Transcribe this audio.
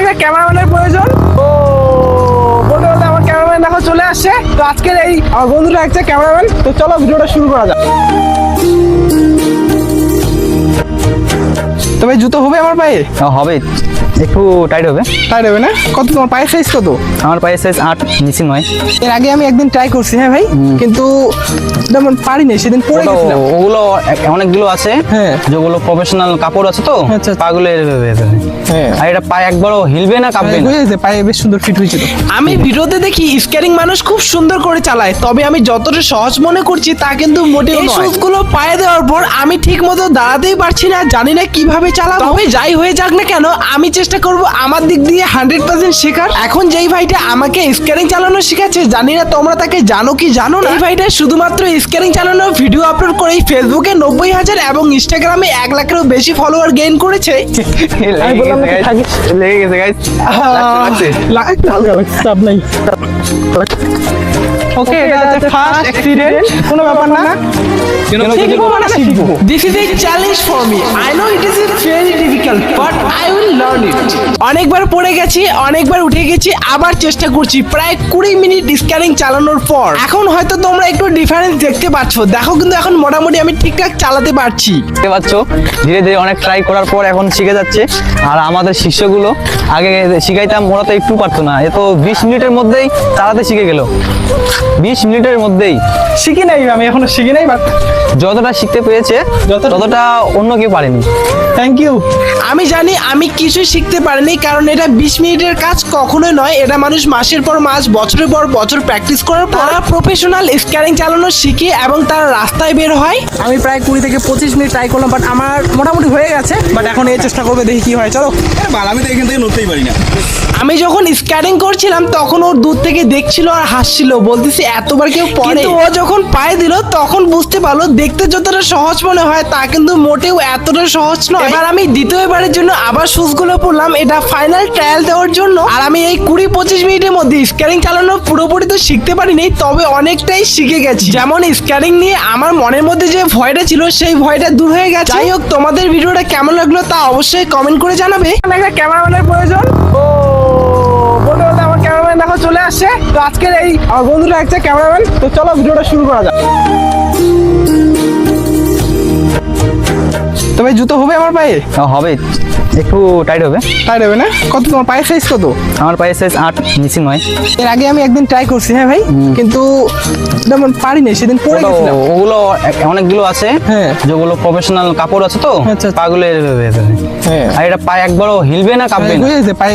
একটা ক্যামেরাম্যানের প্রয়োজন। ও বলতে বলতে আমার ক্যামেরাম্যান দেখো চলে আসছে। তো আজকের এই আমার বন্ধুরা একটা ক্যামেরাম্যান। তো চলো ভিডিওটা শুরু করা যাক। তো ভাই জুতো হবে আমার পায়ে? হবে, একটু টাইট হবে। তাই দেবে না? কত তোমার পায়ের সাইজ কত? আমার পায়ের সাইজ 8, নিচে 9। এর আগে আমি একদিন ট্রাই করছি, হ্যাঁ ভাই, কিন্তু তেমন পারিনি, সেদিন পরে গেছিলাম। ওগুলো অনেকগুলো আছে, হ্যাঁ। যেগুলো প্রফেশনাল কাপড় আছে তো, আচ্ছা। পাগুলো এভাবে হ্যাঁ। আর এটা পায়ে একবারও হিলবে না, কাঁপবে না। বুঝেছে, পায়ে বেশ সুন্দর ফিট হয়েছিল। আমি ভিডিওতে দেখি স্কেটিং মানুষ খুব সুন্দর করে চালায়, তবে আমি যতটা সহজ মনে করছি তা কিন্তু মোটেও নয়। এই শুজগুলো পায়ে দেওয়ার পর আমি ঠিক মতো দাঁড়াতেই পারছি না, জানি না কিভাবে চালাবো। তবে যাই হয়ে যাক না কেন, আমি চেষ্টা করব আমার দিক দিয়ে 100% শেখার। এখন যেই ভাইটা আমাকে স্কেটিং চালানো শেখাচ্ছে, জানি না তোমরা তাকে জানো কি জানো না। এই ভাইটা শুধুমাত্র স্কেটিং চালানোর ভিডিও আপলোড করেই ফেসবুকে 90,000 এবং ইনস্টাগ্রামে 1 লাখেরও বেশি ফলোয়ার গেইন করেছে। আমি বললাম না লেগে গেছে গাইস। ওকে, এটা হচ্ছে ফার্স্ট এক্সিডেন্ট, কোনো ব্যাপার না। শিখবো মানে শিখবো। This is a challenge for me. I know it is very difficult, but I will learn it. অনেকবার পড়ে গেছি, অনেকবার উঠে গেছি, আবার চেষ্টা করছি। প্রায় 20 মিনিট স্কেটিং চালানোর পর এখন হয়তো তোমরা একটু ডিফারেন্স দেখতে পাচ্ছ। দেখো কিন্তু এখন মোটামুটি আমি ঠিকঠাক চালাতে পারছি। দেখতে পাচ্ছ, ধীরে ধীরে অনেক ট্রাই করার পর এখন শিখে যাচ্ছে। আর আমাদের শিষ্যগুলো আগে শিখাইতাম, ওরা তো একটু পারতো না। এ তো 20 মিনিটের মধ্যেই চালাতে শিখে গেল। 20 মিনিটের মধ্যেই শিখি নাই, আমি এখনো শিখি নাই, বাট যতটা শিখতে পেরেছে ততটা অন্য কেউ পারেনি। Thank you. আমি জানি আমি কিছু শিখতে পারিনি, কারণ এটা 20 মিনিটের কাজ কখনোই নয়। এটা মানুষ মাসের পর মাস, বছরের পর বছর প্র্যাকটিস করার পর প্রফেশনাল স্কেটিং চালানো শিখে এবং তারা রাস্তায় বের হয়। আমি প্রায় 20 থেকে 25 মিনিট ট্রাই করলাম, বাট আমার মোটামুটি হয়ে গেছে। বাট এখন এই চেষ্টা করবে, দেখি কি হয়। চলো। আমি তো এখান থেকে নড়তেই পারি না। আমি যখন স্কেটিং করছিলাম তখন ওর দূর থেকে দেখছিল আর হাসছিল, বলতেছি এতবার কেউ পড়ে। কিন্তু ও যখন পায়ে দিল তখন বুঝতে পারলো দেখতে যতটা সহজ মনে হয় তা কিন্তু মোটেও এতটা সহজ নয়। এবার আমি দ্বিতীয়বারের জন্য আবার শুজগুলো পরলাম, এটা ফাইনাল ট্রায়াল দেওয়ার জন্য। আর আমি এই 20-25 মিনিটের মধ্যে স্কেটিং চালানো পুরোপুরি তো শিখতে পারিনি, তবে অনেকটাই শিখে গেছি। যেমন স্কেটিং নিয়ে আমার মনের মধ্যে যে ভয়টা ছিল সেই ভয়টা দূর হয়ে গেছে। যাই হোক, তোমাদের ভিডিওটা কেমন লাগলো তা অবশ্যই কমেন্ট করে জানাবে। একটা ক্যামেরাম্যানের প্রয়োজন। ও বলতে বলতে আমার ক্যামেরাম্যান দেখো চলে আসছে। তো আজকের এই আমার বন্ধুরা একটা ক্যামেরাম্যান। তো চলো ভিডিওটা শুরু করা যাক। তো ভাই জুতো হবে আমার পায়ে? হবে, একটু টাইট হবে। তাই দেবে না? কত তোমার পায়ের সাইজ কত? আমার পায়ের সাইজ 8, নিচে 9। এর আগে আমি একদিন ট্রাই করছি, হ্যাঁ ভাই, কিন্তু তেমন পারিনি, সেদিন পরে গেছিলাম। ওগুলো অনেকগুলো আছে, হ্যাঁ। যেগুলো প্রফেশনাল কাপড় আছে তো, আচ্ছা। পাগুলো এভাবে। হ্যাঁ। আর এটা পায়ে একবারও হিলবে না, কাঁপবে না। বুঝেছে, পায়ে